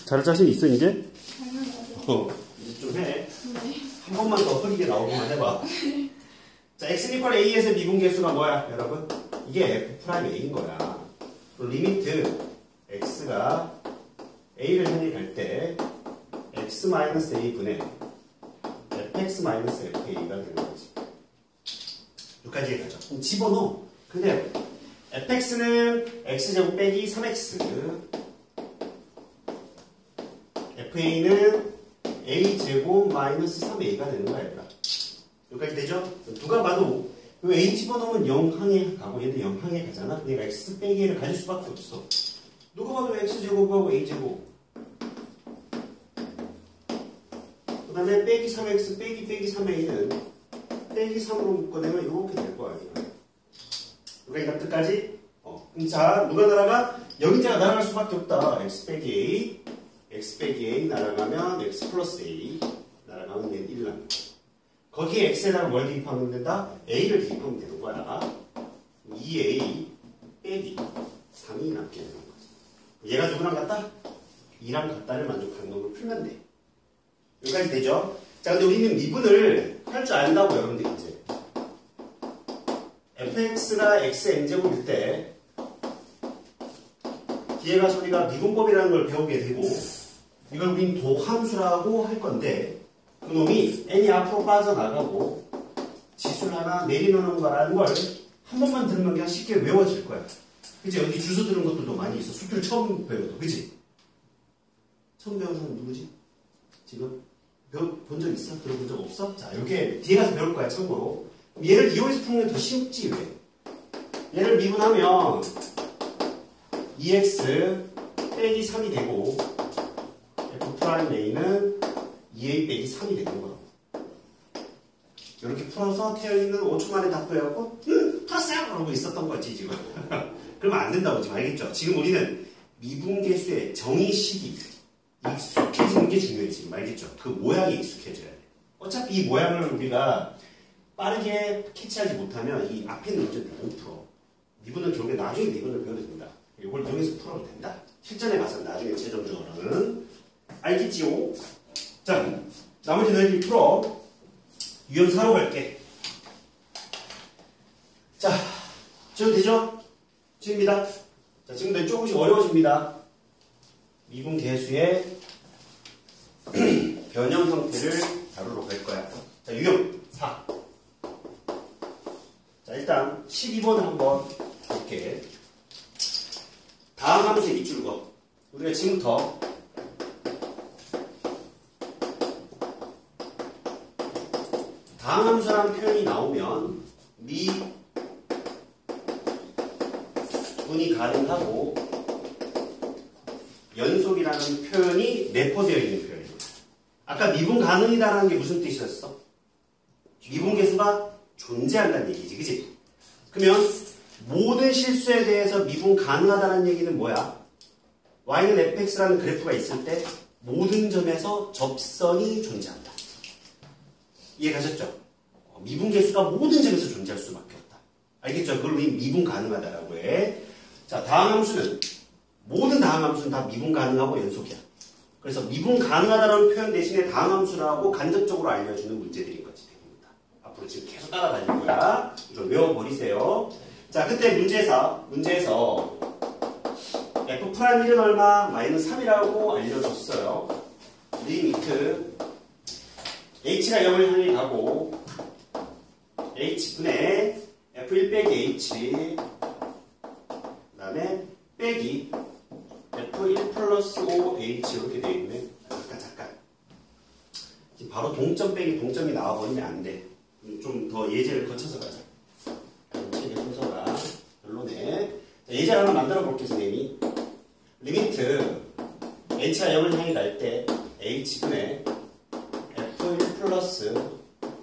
잘할 자신 있어, 이제? 당연하죠. 이제 좀 해. 네. 한 번만 더 흐리게 나오기만 해봐. 자, x 이퀄 a에서 미분계수가 뭐야, 여러분? 이게 f'a인 거야. 리미트 x가 a를 향해 갈 때 x-a 분의 fx-fa가 되는 거지. 여기까지 가죠. 그럼 집어넣어. 그대로. fx는 x제곱 빼기 3x, fa는 a제곱 마이너스 3a가 되는 거야, 얘들아. 여기까지 되죠? 누가 봐도 a 집어넣으면 0항에 가고 얘도 0항에 가잖아. 그러니까 x 빼기 a를 가질 수밖에 없어. 누가 봐도 x제곱하고 a제곱, 그 다음에 빼기 3x 빼기 3a는 빼기 3으로 묶어내면 이렇게 될 거 아니야. 그러니까 끝까지. 자, 누가 날아가? 여기자가 날아갈 수밖에 없다. x 빼기 a 날아가면 x 플러스 a 날아가면 얘는 1 남는 거야. 거기에 x에다가 뭘 대입하면 된다? a를 대입하면 되는 거야. 2a 빼기 3이 남게 되는 거지. 얘가 누구랑 같다? 2랑 같다를 만족하는 놈을 풀면 돼. 여기까지 되죠? 자, 근데 우리는 미분을 할 줄 안다고, 여러분들 이제. fx가 xn제곱일 때 뒤에 가서 우리가 미분법이라는 걸 배우게 되고, 이걸 우린 도함수라고 할 건데, 그 놈이 n이 앞으로 빠져나가고 지수를 하나 내리놓는 거라는 걸 한 번만 들으면 그냥 쉽게 외워질 거야. 그치? 여기 주소 들은 것들도 많이 있어. 수술 처음 배워도. 그치? 처음 배운 사람 누구지? 지금? 본 적 있어? 들어본 적 없어? 자, 요게 뒤에 가서 배울 거야, 참고로. 그럼 얘를 이용해서 풀면 더 쉽지, 왜? 얘를 미분하면 2x 빼기 3이 되고, f'a는 2a 빼기 3이 되는 거야. 이렇게 풀어서 태연이는 5초 만에 답도 해갖고, 풀었어요! 그러고 있었던 거지, 지금. 그러면 안 된다고 지금 알겠죠? 지금 우리는 미분계수의 정의 시기, 익숙해지는 게 중요해, 지금 알겠죠? 그 모양이 익숙해져야 돼. 어차피 이 모양을 우리가 빠르게 캐치하지 못하면 이 앞에 있는 문제를 못 풀어. 미분은 결국에 나중에 미분을 배워도 된다. 이걸 이용해서 풀어도 된다. 실전에 가서 나중에 최종적으로는. 알겠지요? 자, 나머지 너희들이 풀어. 유형 4로 갈게. 자, 지금 되죠? 지금입니다. 자, 지금 조금씩 어려워집니다. 미분 계수의 변형 형태를 다루러 갈 거야. 자, 유형 4. 자, 일단 12번을 한번 볼게. 다음 함수의 밑줄거. 우리가 지금부터 다음 함수라는 표현이 나오면 미분이 가능하고 연속이라는 표현이 내포되어 있는 표현입니다. 아까 미분 가능이다라는 게 무슨 뜻이었어? 미분 계수가 존재한다는 얘기지, 그치? 그러면 모든 실수에 대해서 미분 가능하다는 얘기는 뭐야? y는 fx라는 그래프가 있을 때 모든 점에서 접선이 존재한다. 이해가셨죠? 미분 계수가 모든 점에서 존재할 수밖에 없다. 알겠죠? 그걸 우리 미분 가능하다라고 해. 자, 다음 함수는 모든 다음 함수는 다 미분 가능하고 연속이야. 그래서 미분 가능하다는 표현 대신에 다음 함수라고 간접적으로 알려주는 문제들인 거지. 앞으로 지금 계속 따라다닐 거야. 이걸 외워버리세요. 자, 그때 문제에서 f'1은 얼마? 마이너스 3이라고 알려줬어요. 리미트 h가 0을 향해 가고 h분의 f1 빼기 h 그 다음에 빼기 f1 플러스 5h 이렇게 되어 있네. 잠깐 지금 바로 동점 빼기 동점이 나와버리면 안 돼. 좀 더 예제를 거쳐서 가자. 책의 순서가 별로네. 자, 예제 하나 만들어 볼게, 선생님이. 리미트 h가 0을 향해 갈 때 h분의 f1 플러스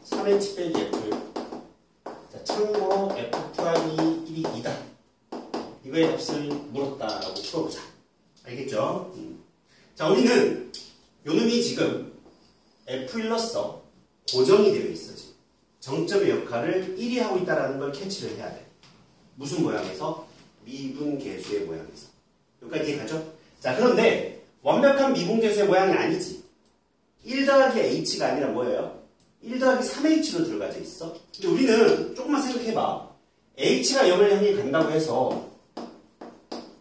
3h 빼기 f1. 자, 참고로 f'이 1이다. 이거의 값을 물었다라고 풀어보자. 알겠죠? 자, 우리는 요놈이 지금 f1로서 고정이 되어 있어. 지금. 정점의 역할을 1이 하고 있다는 걸 캐치를 해야 돼. 무슨 모양에서? 미분 계수의 모양에서. 여기까지 이해가죠? 자, 그런데 완벽한 미분계수의 모양이 아니지. 1 더하기 h가 아니라 뭐예요? 1 더하기 3h로 들어가져 있어. 근데 우리는 조금만 생각해봐. h가 0을 향해 간다고 해서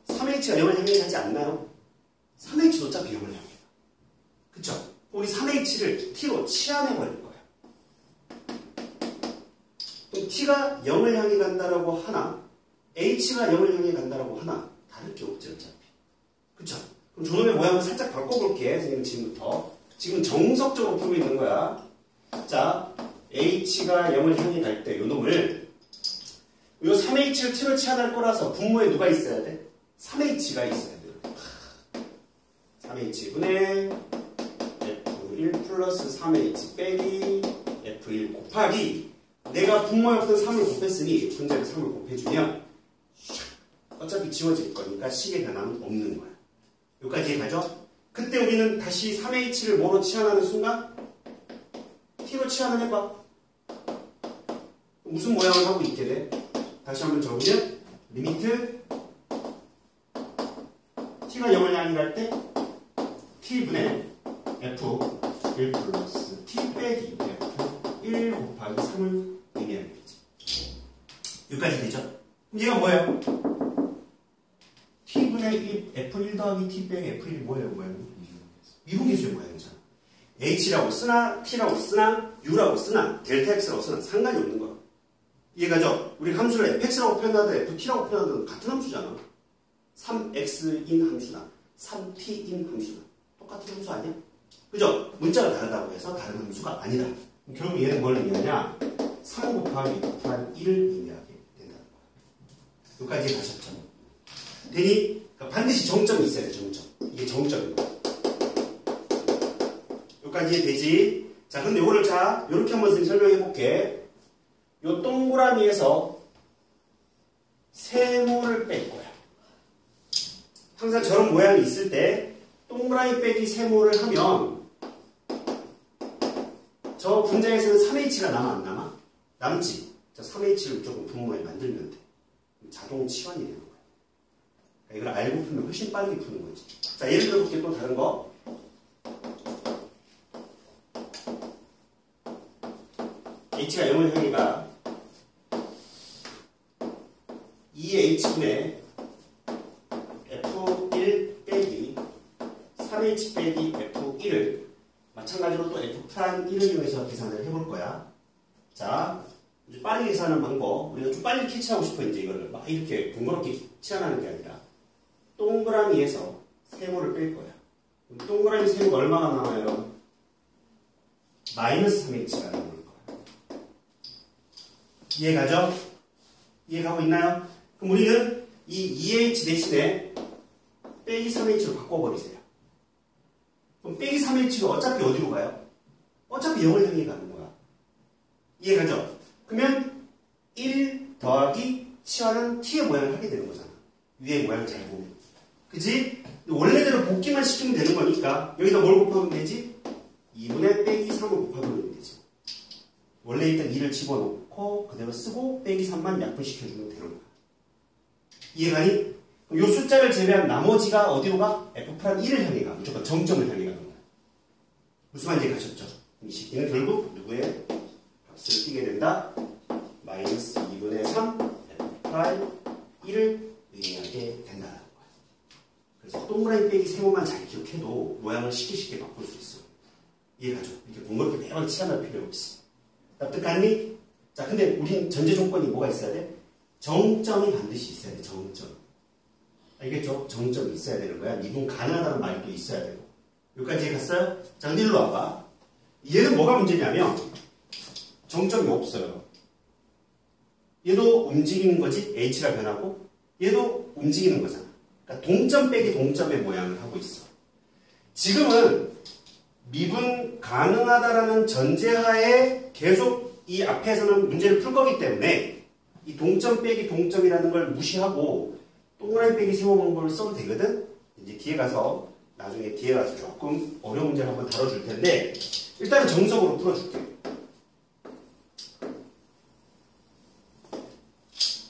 3h가 0을 향해 가지 않나요? 3h도 어차피 0을 향해 가. 그쵸? 우리 3h를 t로 치환해버릴 거야. 그럼 t가 0을 향해 간다라고 하나, h가 0을 향해 간다라고 하나, 다를 게 없지 어차피. 그쵸? 그럼 저놈의 모양을 살짝 바꿔볼게. 선생님 지금부터. 지금 정석적으로 풀고 있는 거야. 자, h가 0을 향해 갈 때 요 놈을 요 3h를 t로 치환할 거라서 분모에 누가 있어야 돼? 3h가 있어야 돼. 3h분의 F1 플러스 3h 빼기 F1 곱하기 내가 분모였던 3을 곱했으니 분자에 3을 곱해주면 어차피 지워질 거니까 식의 변화는 없는 거야. 여기까지 이해가죠? 그때 우리는 다시 3h를 뭐로 치환하는 순간 t로 치환을 해봐. 무슨 모양을 하고 있게 돼? 다시 한번 적으면 리미트 t가 0을 향해 갈 때 t분의 f1 플러스 t 빼기 f1 곱하기 3을 의미하게 되지. 여기까지 되죠? 그럼 얘가 뭐예요? t분의 f1 더하기 t 빼기 f1이 뭐예요? 미분계수의 모양이잖아. h라고 쓰나 t라고 쓰나 u라고 쓰나 델타 x라고 쓰나 상관이 없는 거야. 이해가죠? 우리 함수를 fx라고 표현하든 ft라고 표현하든 같은 함수잖아. 3x인 함수나 3t인 함수나 똑같은 함수 아니야? 그죠? 문자가 다르다고 해서 다른 함수가 아니다. 결국 얘는 뭘 의미하냐? 3 곱하기 F한 1을 의미하게 된다는 거야. 여기까지 가셨죠? 되니 그러니까 반드시 정점이 있어야 돼. 정점. 이게 정점인 거야. 여기까지 되지? 자, 근데 요거를 자 요렇게 한번 설명해 볼게. 요 동그라미에서 세모를 뺄 거야. 항상 저런 모양이 있을 때 동그라미 빼기 세모를 하면 저 분자에서는 3h가 남아 안 남아? 남지. 저 3h를 무조건 분모에 만들면 돼. 자동 치환이 되는 거야. 이걸 알고 풀면 훨씬 빠르게 푸는 거지. 자, 예를 들어 볼게. 또 다른 거. h가 0을 향해 가 2h분의 f1 빼기 3h 빼기 f1을 마찬가지로 또 f'1을 이용해서 계산을 해볼 거야. 자, 이제 빠르게 계산하는 방법. 우리가 좀 빨리 캐치하고 싶어. 이제 이거를 막 이렇게 번거롭게 치환하는 게 아니라 동그라미에서 세모를 뺄 거야. 동그라미 세모가 얼마나 남아요? 마이너스 3h가 남을 거야. 이해가죠? 이해가고 있나요? 그럼 우리는 이 2h 대신에 빼기 3h로 바꿔버리세요. 그럼 빼기 3h가 어차피 어디로 가요? 어차피 0을 향해 가는 거야. 이해가죠? 그러면 1 더하기 치환은 t의 모양을 하게 되는 거잖아. 위의 모양을 잘 보면. 그지? 원래대로 복기만 시키면 되는 거니까 여기다 뭘 곱하면 되지? 2분의 빼기 3을 곱하면 되지. 원래 일단 2를 집어넣고 그대로 쓰고 빼기 3만 약분시켜주면 되는 거야. 이해가니? 이 숫자를 제외한 나머지가 어디로 가? f'1을 향해 가. 무조건 정점을 향해 가는 거야. 무슨 말인지 가셨죠? 이 식기는 결국 누구의 값을 띄게 된다? 마이너스 2분의 3 f'1을 의미하게 된다는 거야. 그래서 동그라미 빼기 세모만 잘 기억해도 모양을 쉽게 바꿀 수 있어. 이해가죠? 이렇게 번거롭게 매번 치환할 필요 없이. 납득하니? 자, 근데 우린 전제 조건이 뭐가 있어야 돼? 정점이 반드시 있어야 돼. 정점. 알겠죠? 정점이 있어야 되는 거야. 미분 가능하다는 말도 있어야 되고. 여기까지 갔어요? 자, 근데 일로 와봐. 얘는 뭐가 문제냐면 정점이 없어요. 얘도 움직이는 거지. h가 변하고 얘도 움직이는 거잖아. 그러니까 동점 빼기 동점의 모양을 하고 있어. 지금은 미분 가능하다라는 전제하에 계속 이 앞에서는 문제를 풀 거기 때문에 이 동점 빼기 동점이라는 걸 무시하고 동그라미 빼기 세모 방법을 써도 되거든. 이제 뒤에 가서 나중에 뒤에 가서 조금 어려운 문제를 한번 다뤄줄 텐데 일단은 정석으로 풀어줄게.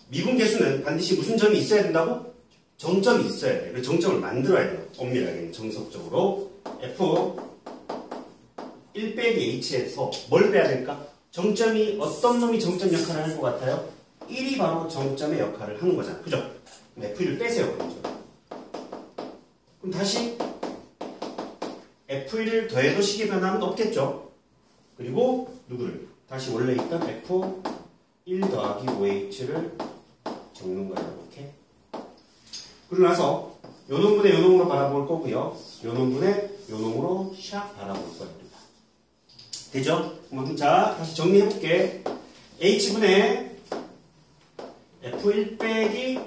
미분 계수는 반드시 무슨 점이 있어야 된다고? 정점이 있어야 돼. 그 정점을 만들어야 돼요. 엄밀하게 정석적으로 f 1 빼기 h에서 뭘 빼야 될까? 정점이 어떤 놈이 정점 역할을 하는 것 같아요? 1이 바로 정점의 역할을 하는 거잖아. 그죠? f1을 빼세요. 그렇죠? 그럼 다시 f1을 더해도 식의 변화는 없겠죠? 그리고 누구를? 다시 원래 있던 f1 더하기 5h를 적는 거예요. 이렇게. 그러고 나서 요 놈분의 요 놈으로 바라볼 거고요. 요 놈분의 요 놈으로 샥 바라볼 거예요. 되죠? 자, 다시 정리해볼게. h분의 f1 빼기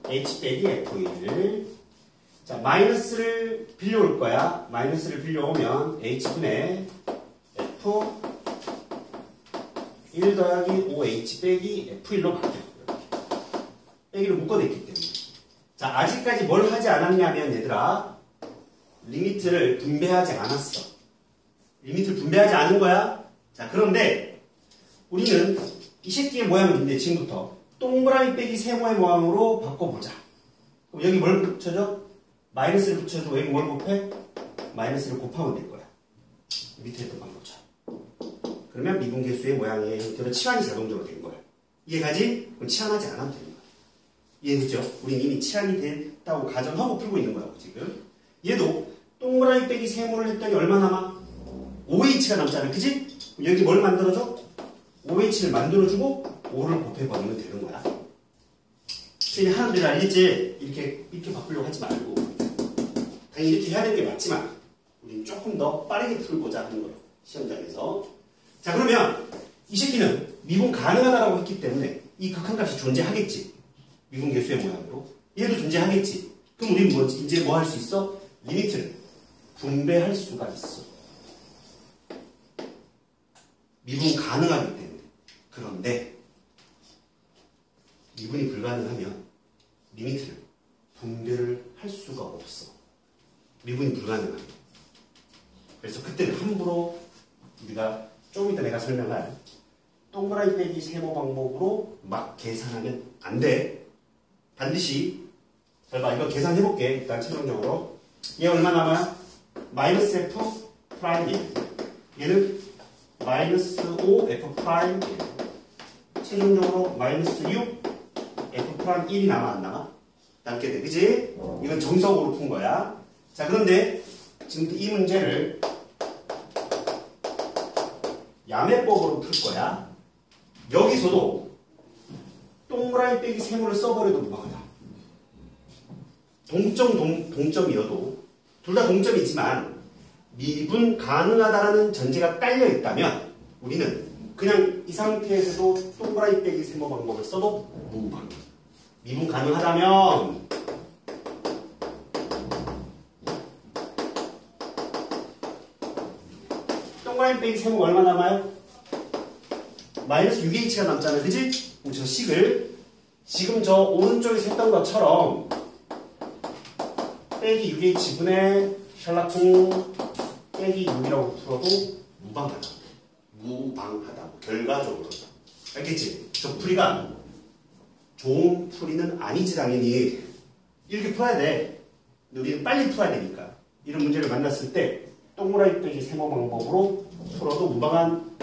h 빼기 f1. 자, 마이너스를 빌려올 거야. 마이너스를 빌려오면 h분의 f 1 더하기 5h 빼기 f1로 바뀌어요. 빼기를 묶어냈기 때문에. 자, 아직까지 뭘 하지 않았냐면 얘들아, 리미트를 분배하지 않았어. 리미트를 분배하지 않은 거야. 자, 그런데 우리는 이 새끼의 모양을 이제 지금부터 동그라미 빼기 세모의 모양으로 바꿔보자. 그럼 여기 뭘 붙여줘? 마이너스를 붙여주고 여기 뭘 곱해? 마이너스를 곱하면 될 거야. 밑에 했던 방법처럼. 그러면 미분계수의 모양의 형태로 치환이 자동적으로 된 거야. 이해가지? 그럼 치환하지 않아도 되는 거야. 이해되죠? 우린 이미 치환이 됐다고 가정하고 풀고 있는 거라고 지금. 얘도 동그라미 빼기 세모를 했더니 얼마 남아? 5h가 남잖아. 그지? 여기 뭘 만들어줘? 5h를 만들어주고 5를 곱해버리면 되는 거야. 선생님이 하는 대로 알겠지? 이렇게 바꾸려고 하지 말고. 당연히 이렇게 해야 되는 게 맞지만 우린 조금 더 빠르게 풀고자 하는 거예요. 시험장에서. 자, 그러면 이 새끼는 미분 가능하다라고 했기 때문에 이 극한값이 존재하겠지. 미분 계수의 모양으로. 얘도 존재하겠지. 그럼 우린 뭐지? 이제 뭐 할 수 있어? 리미트를 분배할 수가 있어. 미분 가능하기 때문에. 그런데 미분이 불가능하면 리미트를 분배를 할 수가 없어. 미분이 불가능하면. 그래서 그때는 함부로 우리가 조금 이따 내가 설명할 동그라미 빼기 세모 방법으로 막 계산하면 안 돼. 반드시 잘 봐. 이거 계산해볼게. 일단 최종적으로. 얘 얼마 남아요? 마이너스 f 프라임 1. 얘는 마이너스 5 f 프라임 1. 최종적으로 마이너스 6 f 프라임 1이 남아 안 남아? 남게 돼. 그지? 이건 정석으로 푼 거야. 자, 그런데 지금 이 문제를 야매법으로 풀 거야. 여기서도 동그라미 빼기 세모를 써버려도 무방하다. 동점이어도 둘 다 동점이지만 미분 가능하다라는 전제가 깔려 있다면 우리는 그냥 이 상태에서도 동그라미 빼기 세모 방법을 써도 무방. 미분 가능하다면 동그라미 빼기 세모가 얼마 남아요? 마이너스 6h가 남잖아요. 그지? 그럼 저 식을 지금 저 오른쪽에서 했던 것처럼 빼기 6h분의 샬라통 빼기 6이라고 풀어도 무방하다. 무방하다. 결과적으로. 알겠지? 저 풀이가 좋은 풀이는 아니지 당연히. 이렇게 풀어야 돼. 근데 우리는 빨리 풀어야 되니까. 이런 문제를 만났을 때 동그라미 빼기 세모 방법으로 풀어도 무방한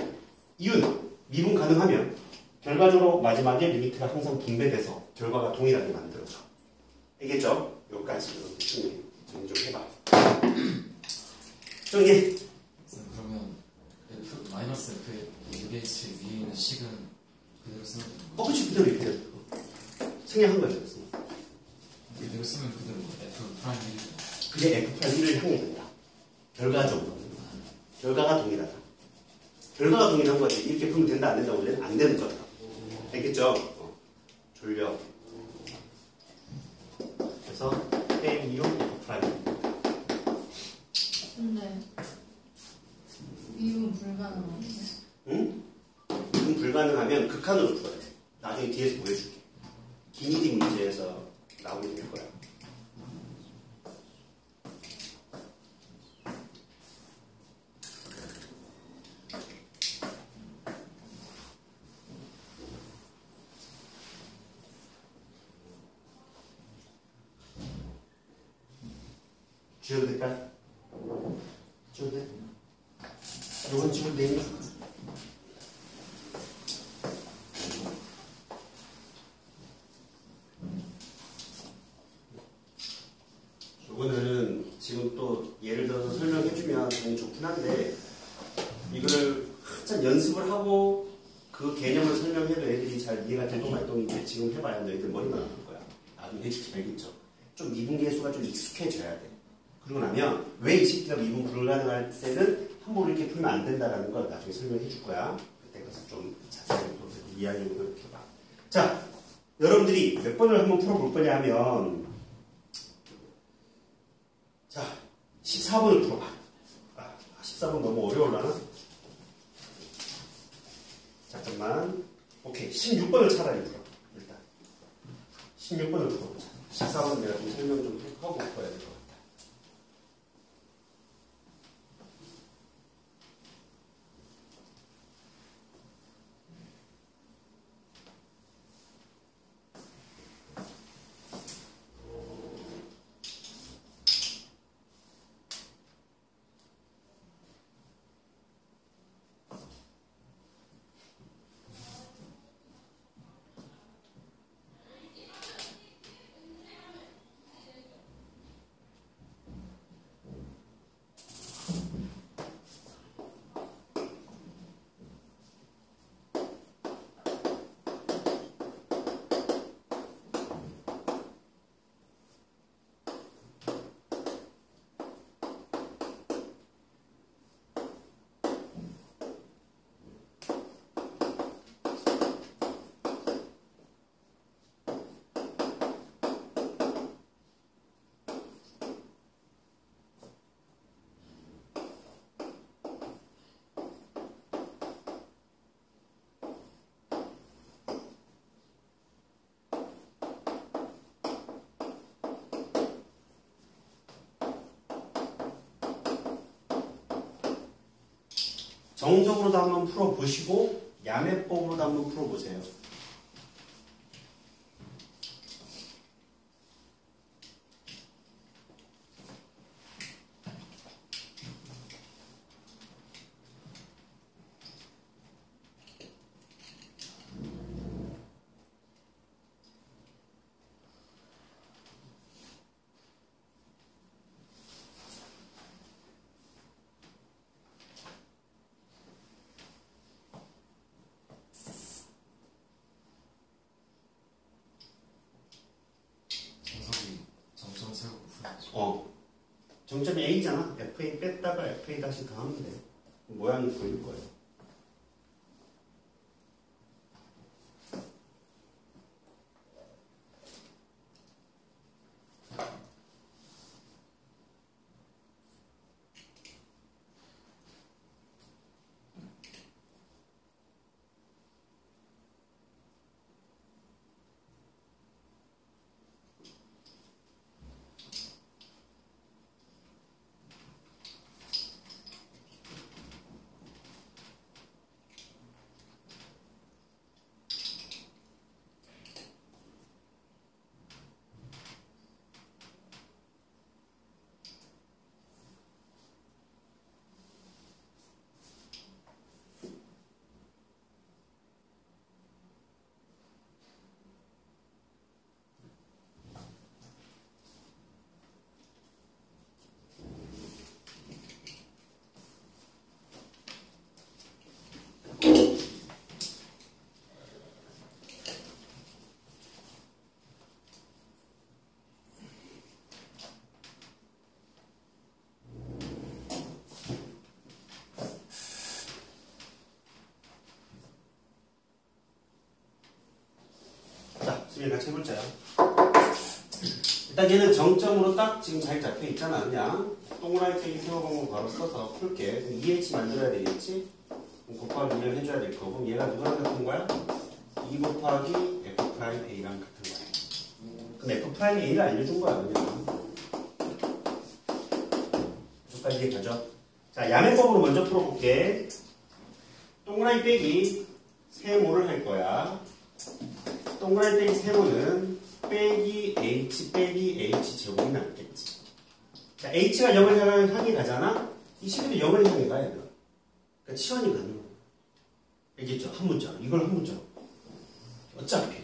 이유는 미분 가능하면 결과적으로 마지막에 리미트가 항상 분배돼서 결과가 동일하게 만들어져. 알겠죠? 여기까지 이렇게 충분히 정리 좀 해봐. 정리. 그러면 F 마이너스 F의 6H 위에 있는 식은 그대로 쓰면 되는 거예요? 그렇지. 그대로 이렇게 돼. 생략한 거죠. 그대로 쓰면 그대로 F 프라임 1. 그게 F 프라임 1을 향해 된다. 결과적으로. 결과가 동일하다. 결과가 동일한 거지. 이렇게 풀면 된다 안 된다 원래는 안 되는 거다. 알겠죠? 졸려. 그래서 빼기 6 F 프라임. 근데 미분 불가능한데? 응? 미분 불가능하면 극한으로 풀어야 돼. 나중에 뒤에서 보여줄게. 기니딩 문제에서 나오게 될 거야. 지워도 될까? 지워도 돼? 요건 지워도 되니? 요거는 지금 또 예를 들어서 설명해주면 너무 좋긴 한데 이거를 한참 연습을 하고 그 개념을 설명해도 애들이 잘 이해가 될동 말동인데 지금 해봐야 너희들 머리만 아플 거야. 나중에 해줄지 알겠죠? 좀 미분계수가 좀 익숙해져야 돼. 그러고 나면 왜 이 새끼가 미분 불가능할 때는 함부로 이렇게 풀면 안 된다라는 걸 나중에 설명해 줄 거야. 그때 가서 좀 자세히 이해하려고 노력해봐. 자, 여러분들이 몇 번을 한번 풀어볼 거냐 하면 자, 14번을 풀어봐. 14번 너무 어려울라나? 잠깐만. 오케이. 16번을 차라리 풀어. 일단. 16번을 풀어보자. 14번은 내가 좀 설명 좀 하고 풀어야 될 것 같아. 정석으로도 한번 풀어보시고 야매법으로도 한번 풀어보세요. 정점이 A잖아. FA 뺐다가 FA 다시 더하면 돼. 모양이 보일 거예요. 수빈이 같이 해볼까요? 일단 얘는 정점으로 딱 지금 잘 잡혀 있잖아. 그냥 동그라미 세워본 거 바로 써서 풀게. 2H 만들어야 되겠지? 곱하기 2를 해줘야 될 거고. 그럼 얘가 누구랑 같은 거야? 2 곱하기 F'A랑 같은 거야. 그럼 F'A를 알려준 거야. 그냥. 여기까지 이해가죠? 자, 야매법으로 먼저 풀어볼게. 동그라미 빼기 세모를 할 거야. 동그라미 빼기 세모는 빼기 H 빼기 H 제곱이 남겠지. 자, h가 0을 향해 가잖아? 이 식은도 0을 향해 가야 돼. 그러니까 치환이 가능해. 알겠죠? 한 문자. 이걸 한 문자. 어차피.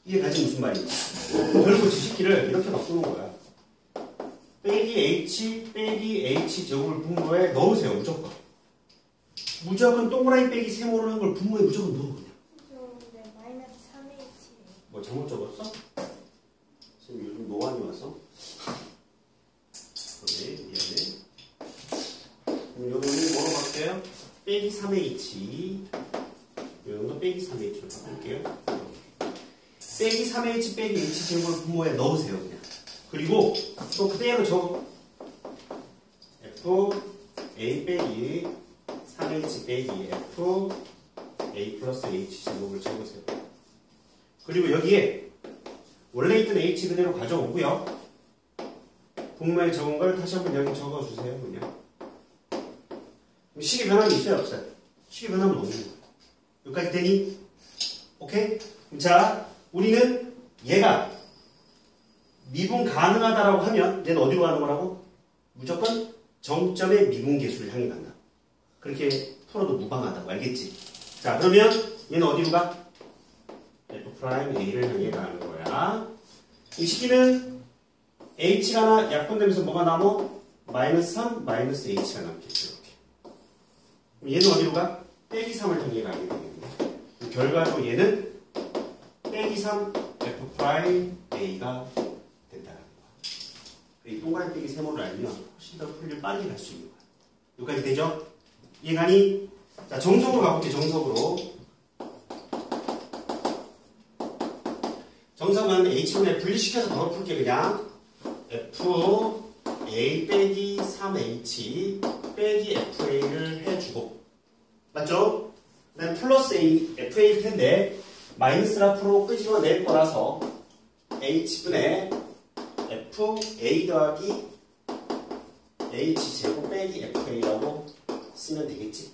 이게 가지 무슨 말인지. 결국 지식기를 이렇게 바꾸는 거야. 빼기 h 빼기 h 제곱을 분모에 넣으세요. 무조건. 무조건 동그라미 빼기 세모를 한 걸 분모에 무조건 넣어 그냥. 네, 마이너스 3h. 뭐 잘못 적었어? 지금 요즘 노안이 와서. 그래 미안해. 그럼 요거는 뭐로 바뀌어요? 빼기 3h. 요거는 빼기 3h로 바꿀게요. 빼기 3h 빼기 h 제곱을 분모에 넣으세요 그냥. 그리고 또 그대로 적어. f a 빼기 3h 빼기 f a 플러스 h 제곱을 적으세요. 그리고 여기에 원래 있던 h 그대로 가져오고요. 분모에 적은 걸 다시 한번 여기 적어주세요 그냥. 식의 변함이 있어요 없어요? 식의 변함은 없는 거예요. 여기까지 되니? 오케이? 자, 우리는 얘가 미분 가능하다라고 하면 얘는 어디로 가는 거라고? 무조건 정점의 미분계수를 향해 간다. 그렇게 풀어도 무방하다고 알겠지? 자, 그러면 얘는 어디로 가? F'A를 향해 가는 거야. 이 식기는 H가 약분되면서 뭐가 남어? 마이너스 3, 마이너스 H가 남겠죠. 이렇게. 얘는 어디로 가? 빼기 3을 향해 가게 되겠네. 결과로 얘는 빼기 3 F'A가 된다는 거야. 이 동그라미 빼기 세모를 알면 훨씬 더 풀이를 빠르게 갈 수 있는 거야. 여기까지 되죠? 이해가니? 자, 정석으로 가볼게, 정석으로. 정석은 H분에 분리시켜서 바로 풀게, 그냥. F, A 빼기 3H 빼기 FA를 해주고. 맞죠? 그 다음 플러스 A, FA일 텐데, 마이너스 앞으로 끄집어낼 거라서, H분에 F, A 더하기 H 제곱 빼기 FA라고 쓰면 되겠지.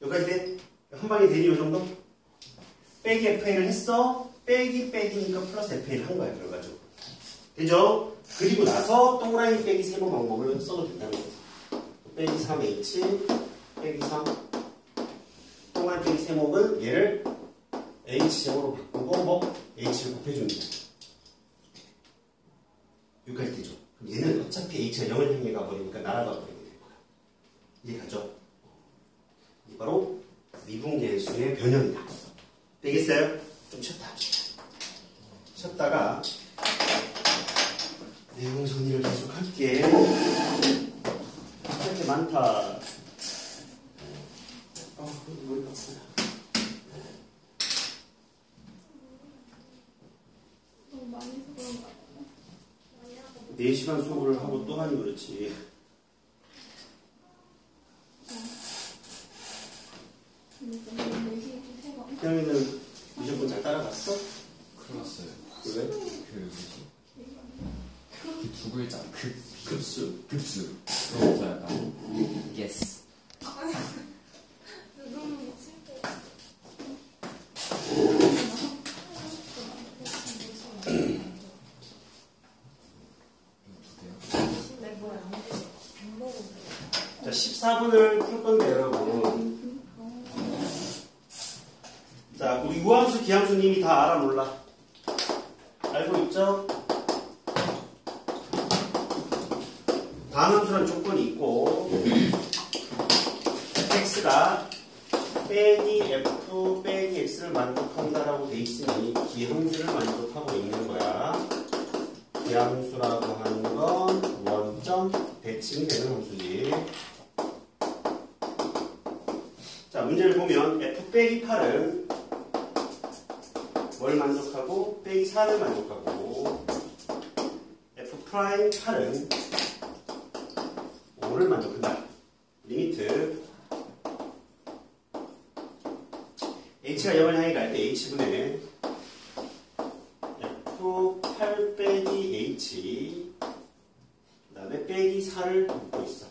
여기까지 돼? 한 방에 되니, 요 정도? 빼기 FA를 했어. 빼기 빼기니까 플러스 FA를 한 거야, 결과적으로. 되죠? 그리고 나서 동그라미 빼기 세모 방법을 써도 된다는 거지. 빼기 3H, 빼기 3. 동그라미 빼기 세모는 얘를 H제곱으로 바꾸고, 뭐, H를 곱해줍니다. 여기까지 되죠? 그럼 얘는 어차피 H가 0을 향해 가버리니까 날아가 버리게 될 거야. 이해가죠? 이게 바로 미분계수의 변형이다. 되겠어요? 좀 쉬었다 합시다. 쉬었다가 내용 정리를 계속 할게. 할 게 많다. 머리가 아프다. 너무 많이 해서 그런 거 같아요. 4시간 수업을 하고 또 하니 그렇지. 태영이는 무조건 잘 따라갔어? 클났어요. 왜? 그 뭐지? 그 두 글자 급수. 급수. 그거부터 약간 yes. 너무 미칠게. 내 뭐야? 안 먹어. 자, 14분을 풀 건데, 여러분. 자, 우리 우함수, 기함수님이 다 알아, 몰라? 알고 있죠? 다음 함수라는 조건이 있고, x가 빼기 f 빼기 x를 만족한다라고 돼 있으니 기함수를 만족하고 있는 거야. 기함수라고 하는 건 원점 대칭이 되는 함수지. 자, 문제를 보면 f 빼기 8은 뭘 만족하고 빼기 4를 만족하고 f 프라임 8은 5를 만족한다. 리미트 h가 0을 향해 갈 때 h분의 f8 빼기 h 그 다음에 빼기 4를 묻고 있어.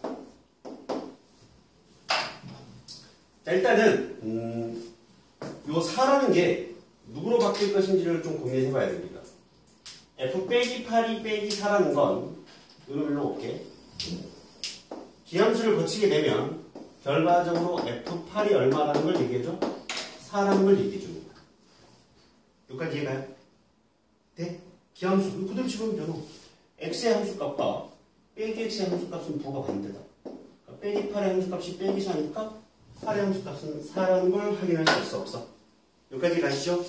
자, 일단은 요 4라는 게 누구로 바뀔 것인지를 좀 고민해 봐야 됩니다. f 빼기 8이 빼기 4라는 건 이놈 일로 올게. 기함수를 거치게 되면 결과적으로 F8이 얼마라는 걸 얘기해줘? 4라는 걸 얘기해줍니다. 여기까지 이해가요? 네? 기함수 그대로 집으면 되노. x의 함수값과 빼기 x의 함수값은 부가 반대다. 그러니까 빼기 8의 함수값이 빼기 4니까 8의 함수값은 4라는 걸 확인할 수 있어 없어? 여기까지 가시죠?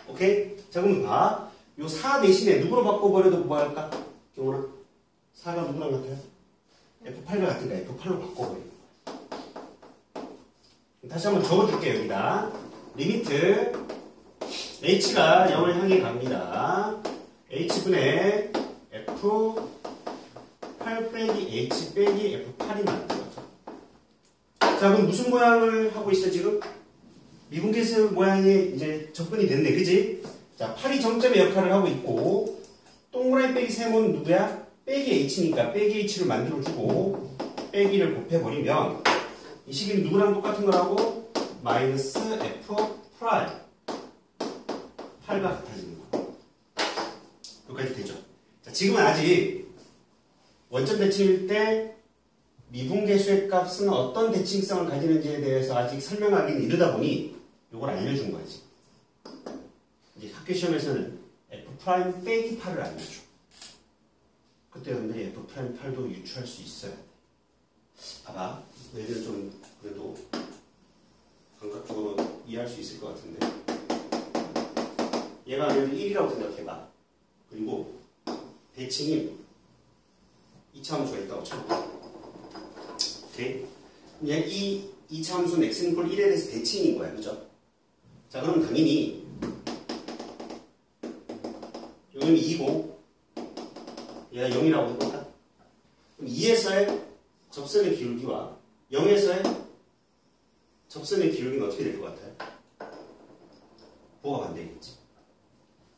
오케이? 자 그럼 봐. 요 4 대신에 누구로 바꿔버려도 뭐 할까? 경훈아 4가 누구랑 같아요? F8과 같으니까 F8로 바꿔버리는 거야. 다시 한번 적어줄게요. 여기다 리미트 h가 0을 향해 갑니다. h분의 F8 빼기 h 빼기 F8이 나는 거죠. 자 그럼 무슨 모양을 하고 있어 지금? 미분계수 모양이 이제 접근이 됐네. 그지? 자 8이 정점의 역할을 하고 있고 동그라미 빼기 세모는 누구야? 빼기 h니까 빼기 h를 만들어주고 빼기를 곱해버리면 이 식이 누구랑 똑같은 거라고? 마이너스 f 프라임 8과 같아지는 거. 여기까지 되죠? 자, 지금은 아직 원점 대칭일 때 미분계수의 값은 어떤 대칭성을 가지는지에 대해서 아직 설명하기는 이르다 보니 이걸 알려준 거지. 이제 학교 시험에서는 f 프라임 빼기 8을 알려줘. 그때 여러분들이 F'8도 유추할 수 있어야 돼. 봐봐. 너희들은 좀 그래도 감각적으로 이해할 수 있을 것 같은데. 얘가 예를 1이라고 생각해봐. 그리고 대칭이 2차함수가 있다고 쳐봐. 오케이? 이 2차함수는 x는 꼴 1에 대해서 대칭인 거야. 그죠? 자, 그럼 당연히 여기는 2고 얘가 0이라고 해볼까? 그럼 2에서의 접선의 기울기와 0에서의 접선의 기울기는 어떻게 될 것 같아요? 뭐가 반대겠지?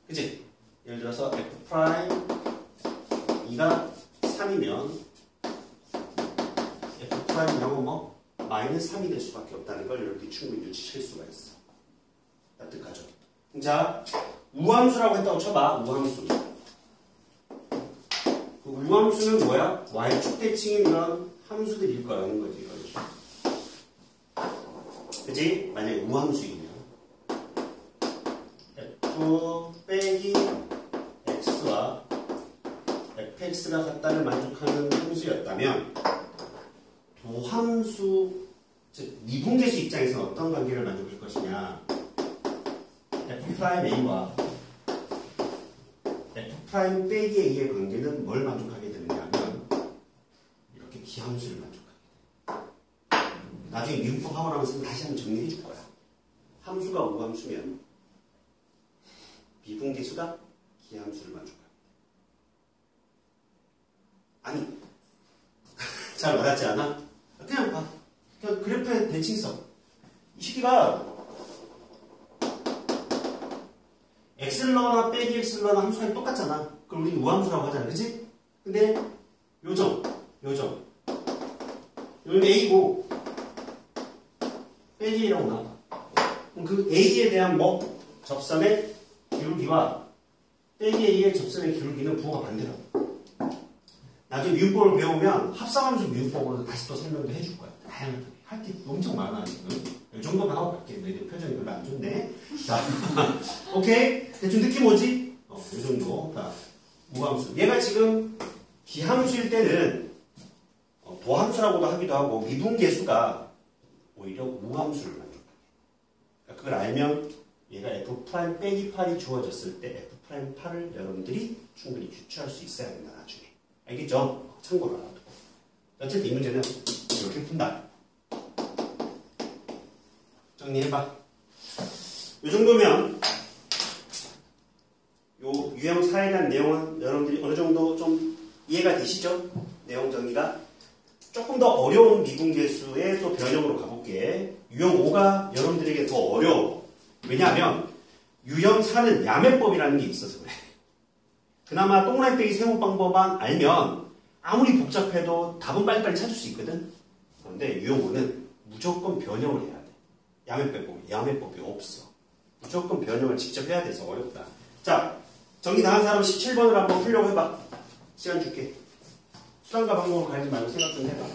그치? 예를 들어서 F'2가 3이면 F'0은 뭐? 마이너스 3이 될 수밖에 없다는 걸 이렇게 충분히 눈치챌 수가 있어. 납득하죠? 자, 우함수라고 했다고 쳐봐. 우함수. 우함수는 뭐야? y축 대칭인 그런 함수들일 거라는 거지. 그치? 만약에 우함수이면 f 빼기 x와 fx가 같다를 만족하는 함수였다면 도함수, 즉 미분계수 입장에서는 어떤 관계를 만족할 것이냐? f'a와 f' 빼기 a의 관계는 뭘 만족하게 되느냐면 이렇게 기함수를 만족하게 돼. 나중에 미분법 하고 나면서 다시 한번 정리해 줄 거야. 함수가 우함수면 미분계수가 기함수를 만족합니다. 아니 잘 와닿지 않아? 그냥 봐. 그냥 그래프의 대칭성. 이 시기가 엑셀러나 빼기 엑셀러나 함수가 똑같잖아. 그럼 우리 우함수라고 하잖아. 그치? 근데 요점 여기는 A고 빼기 A라고 나와. 그럼 그 A에 대한 뭐? 접선의 기울기와 빼기 A의 접선의 기울기는 부호가 반대라고. 나중에 미분법을 배우면 합성함수 미분법으로 다시 또 설명도 해줄 거야. 다양하게. 할 게 엄청 많아, 지금. 이 정도만 하고 갈게. 너희들 표정이 별로 안 좋네. 자, 오케이? 대충 느낌 오지? 이 정도. 자, 우함수. 얘가 지금 기함수일 때는 도함수라고도 하기도 하고 미분계수가 오히려 우함수를 만족해. 그러니까 그걸 알면 얘가 f' 빼기 8이 주어졌을 때 f' 8을 여러분들이 충분히 유추할 수 있어야 된다, 나중에. 알겠죠? 참고로 알아두고. 어쨌든 이 문제는 이렇게 푼다. 정리해봐. 이 정도면 요 유형 4에 대한 내용은 여러분들이 어느 정도 좀 이해가 되시죠? 내용 정리가. 조금 더 어려운 미분계수의 또 변형으로 가볼게. 유형 5가 여러분들에게 더 어려워. 왜냐하면 유형 4는 야매법이라는 게 있어서 그래. 그나마 동그라미 빼기 세모 방법만 알면 아무리 복잡해도 답은 빨리빨리 찾을 수 있거든. 그런데 유형 5는 무조건 변형을 해야 돼. 야매법이 없어. 무조건 변형을 직접 해야 돼서 어렵다. 자, 정리 다 한 사람 17번을 한번 풀려고 해봐. 시간 줄게. 수단과 방법으로 가지 말고 생각 좀 해봐.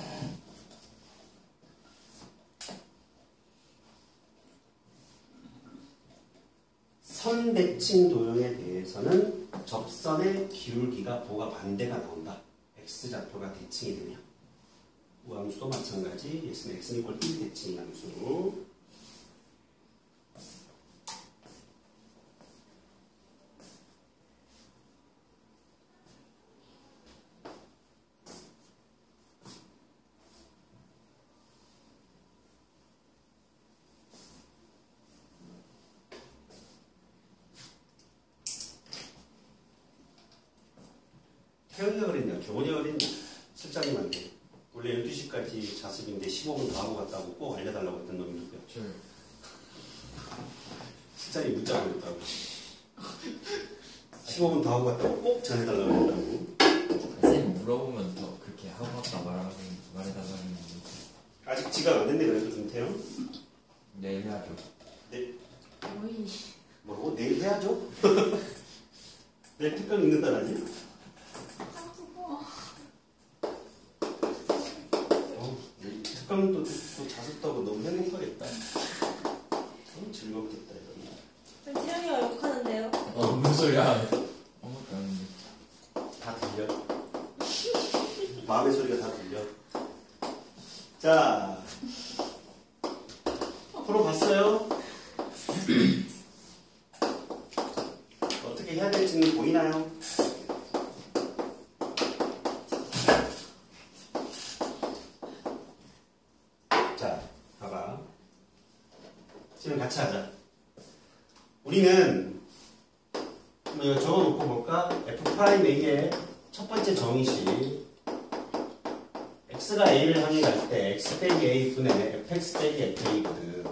선대칭 도형에 대해서는 접선의 기울기가 보가 반대가 나온다. x좌표가 대칭이 되냐. 우함수도 마찬가지. x는 x 이퀄 1 대칭 함수. 태영이가 그랬냐? 교원이가 그랬냐? 실장님한테 원래 12시까지 자습인데 15분 더 하고 갔다고 꼭 알려달라고 했던 놈이 누구야? 저요. 실장님 문자가 그랬다고 15분 더 하고 갔다고 꼭 전해달라고 했다고. 선생님 물어보면 더 그렇게 하고 갔다 말해달라는 거. 아직 지각 안 됐네. 그래도 김태형. 내일 해야죠. 어이. 뭐라고? 내일 해야죠? 내일 특강 읽는다라니? 특강 또 자습다고 너무 행복하겠다. 즐겁겠다 이거. 태영이가 욕하는데요? 무슨 소리야? 아무것도 아닌데. 다 들려. 마음의 소리가 다 들려. 자, 풀어봤어요? 어떻게 해야 될지는 보이나요? 자, 봐봐. 지금 같이 하자. 우리는 이거 적어놓고 볼까? F'A의 첫 번째 정의식 X가 A를 향해 갈 때 X 빼기 A분의 Fx 빼기 FA거든.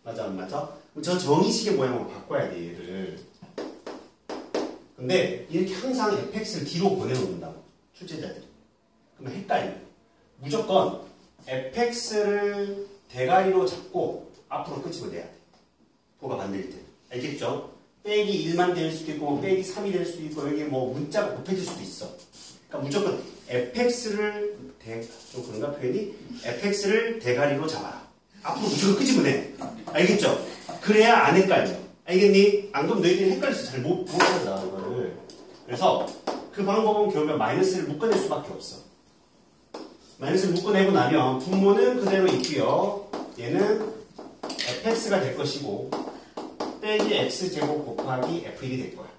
맞아 안 맞아? 저 정의식의 모양으로 바꿔야 돼 얘를. 근데 이렇게 항상 fx를 뒤로 보내놓는다고 출제자들이. 그러면 헷갈려. 무조건 fx를 대가리로 잡고 앞으로 끄집어내야 돼. 보가 반대일 때. 알겠죠? 빼기 1만 될 수도 있고 뭐 빼기 3이 될 수도 있고 여기 뭐 문자가 곱해질 수도 있어. 그러니까 무조건 fx를 좀 그런가 표현이? fx를 대가리로 잡아라. 앞으로 무조건 끄집어내. 알겠죠? 그래야 안 헷갈려. 알겠니? 안 그러면 너희들이 헷갈려서 잘 못 찾아 이거를. 그래서 그 방법은 결국엔 마이너스를 묶어낼 수밖에 없어. 마이너스를 묶어내고 나면 분모는 그대로 있고요. 얘는 fx가 될 것이고 빼기 x제곱 곱하기 f1이 될 거야.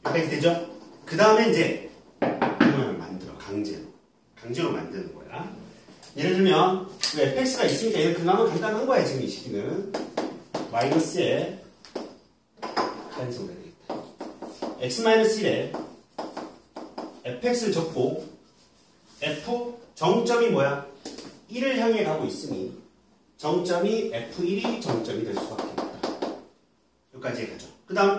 여기까지 되죠? 그 다음에 이제 분모를 만들어. 강제로 만드는 거야. 예를 들면 fx가 있으니까 얘는 그나마 간단한 거야. 지금 이 시기는 마이너스에 단수가 되겠다. x-1에 fx를 적고 f 정점이 뭐야? 1을 향해 가고 있으니 정점이 f1이 정점이 될 수밖에 없다. 여기까지 가죠. 그 다음